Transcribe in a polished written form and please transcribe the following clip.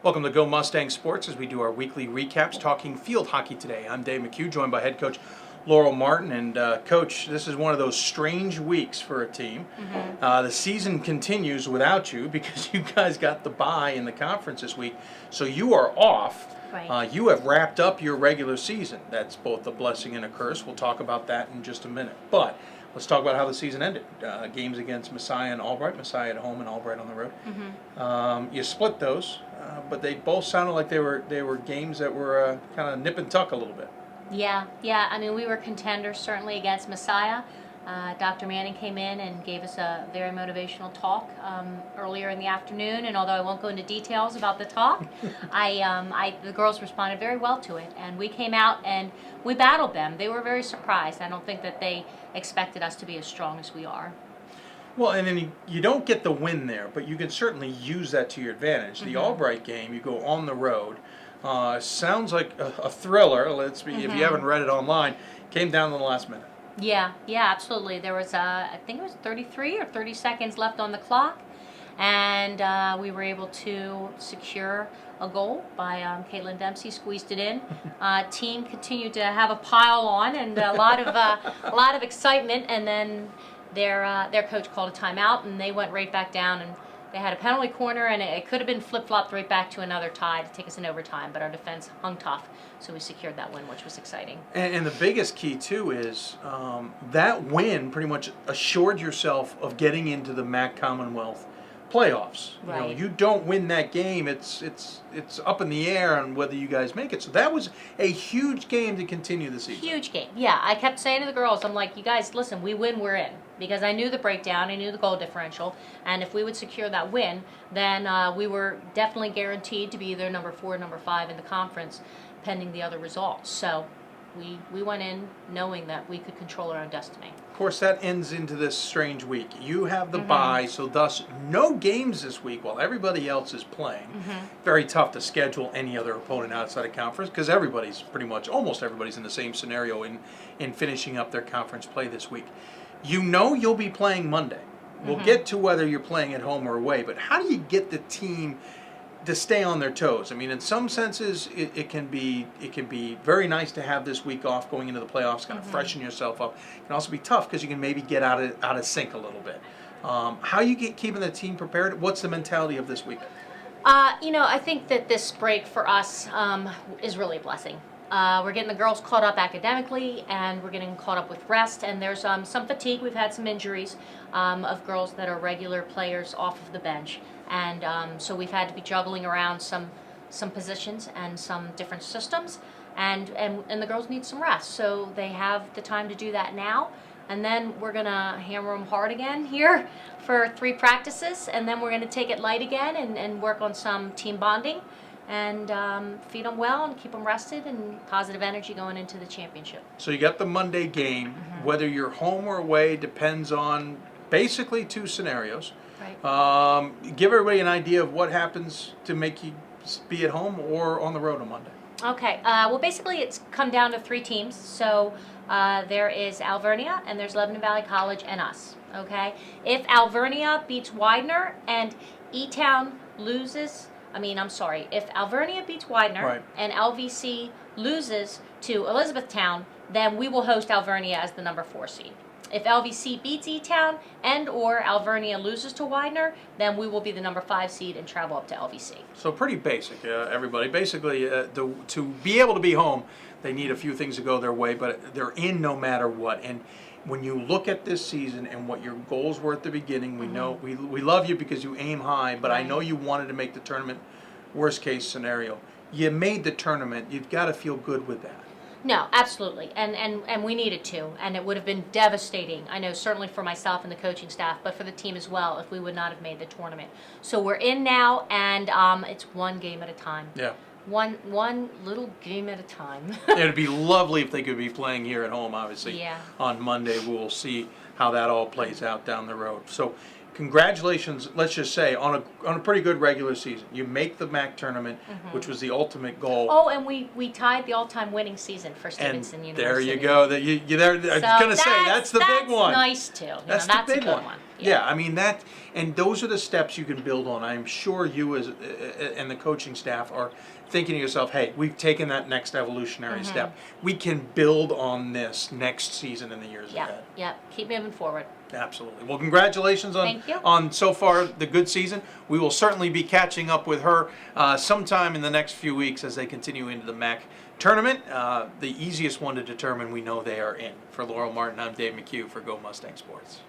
Welcome to Go Mustang Sports as we do our weekly recaps talking field hockey today. I'm Dave McHugh, joined by head coach Laurel Martin. And coach, this is one of those strange weeks for a team. The season continues without you because you guys got the bye in the conference this week. So you are off. Right. You have wrapped up your regular season. That's both a blessing and a curse. We'll talk about that in just a minute. But let's talk about how the season ended. Games against Messiah and Albright. Messiah at home and Albright on the road. You split those, but they both sounded like they were games that were kind of nip and tuck a little bit. Yeah. I mean, we were contenders certainly against Messiah. Dr. Manning came in and gave us a very motivational talk earlier in the afternoon. And although I won't go into details about the talk, the girls responded very well to it. And we came out and we battled them. They were very surprised. I don't think that they expected us to be as strong as we are. Well, and then you don't get the win there, but you can certainly use that to your advantage. The Albright game, you go on the road. Sounds like a thriller. If you haven't read it online, came down to the last minute. Yeah, absolutely. There was, I think it was 33 or 30 seconds left on the clock, and we were able to secure a goal by Caitlin Dempsey, squeezed it in. Team continued to have a pile on and a lot of excitement, and then their coach called a timeout, and they went right back down, and they had a penalty corner, and it could have been flip-flopped right back to another tie to take us in overtime, but our defense hung tough, so we secured that win, which was exciting. And the biggest key, too, is that win pretty much assured yourself of getting into the MAC Commonwealth playoffs. Right. You don't win that game, it's up in the air on whether you guys make it. So that was a huge game to continue the season. Huge game. Yeah, I kept saying to the girls, I'm like, you guys, listen, we win, we're in. Because I knew the breakdown, I knew the goal differential, and if we would secure that win, then we were definitely guaranteed to be either number 4 or number 5 in the conference, pending the other results. So we went in knowing that we could control our own destiny. Of course, that ends into this strange week. You have the bye, so thus no games this week while everybody else is playing. Very tough to schedule any other opponent outside of conference because everybody's almost everybody's in the same scenario in finishing up their conference play this week. You know you'll be playing Monday. We'll get to whether you're playing at home or away, but how do you get the team to stay on their toes? I mean, in some senses, it can be very nice to have this week off going into the playoffs, kind of freshen yourself up. It can also be tough because you can maybe get out of sync a little bit. How you keeping the team prepared? What's the mentality of this week? I think that this break for us is really a blessing. We're getting the girls caught up academically, and we're getting caught up with rest, and there's some fatigue. We've had some injuries of girls that are regular players off of the bench, and so we've had to be juggling around some positions and some different systems, and the girls need some rest, so they have the time to do that now. And then we're going to hammer them hard again here for 3 practices, and then we're going to take it light again and work on some team bonding and feed them well and keep them rested and positive energy going into the championship. So you got the Monday game. Whether you're home or away depends on basically 2 scenarios. Right. Give everybody an idea of what happens to make you be at home or on the road on Monday. Okay. Well, basically it's come down to 3 teams. So there is Alvernia, and there's Lebanon Valley College, and us. Okay. If Alvernia beats Widener and E-Town loses... if Alvernia beats Widener and LVC loses to Elizabethtown, then we will host Alvernia as the number 4 seed. If LVC beats E-Town and or Alvernia loses to Widener, then we will be the number 5 seed and travel up to LVC. So pretty basic, everybody. Basically, to be able to be home, they need a few things to go their way, but they're in no matter what. And when you look at this season and what your goals were at the beginning, we know we love you because you aim high, but I know you wanted to make the tournament. Worst case scenario, you made the tournament. You've got to feel good with that. No, absolutely, and we needed to, and it would have been devastating. I know certainly for myself and the coaching staff, but for the team as well, if we would not have made the tournament. So we're in now, and it's 1 game at a time. Yeah. One little game at a time. It'd be lovely if they could be playing here at home, obviously. Yeah. On Monday, we'll see how that all plays out down the road. So congratulations, let's just say, on a pretty good regular season. You make the MAC tournament, which was the ultimate goal. Oh, and we tied the all-time winning season for Stevenson University. There you go. I was going to say, that's the big one. That's nice, too. That's the big one. Yeah, I mean that, and those are the steps you can build on. I'm sure you as and the coaching staff are thinking to yourself, "Hey, we've taken that next evolutionary step. We can build on this next season and the years ahead." Yeah, keep moving forward. Absolutely. Well, congratulations Thank you. on so far the good season. We will certainly be catching up with her sometime in the next few weeks as they continue into the MAC tournament. The easiest one to determine, we know they are in. For Laurel Martin, I'm Dave McHugh for Go Mustang Sports.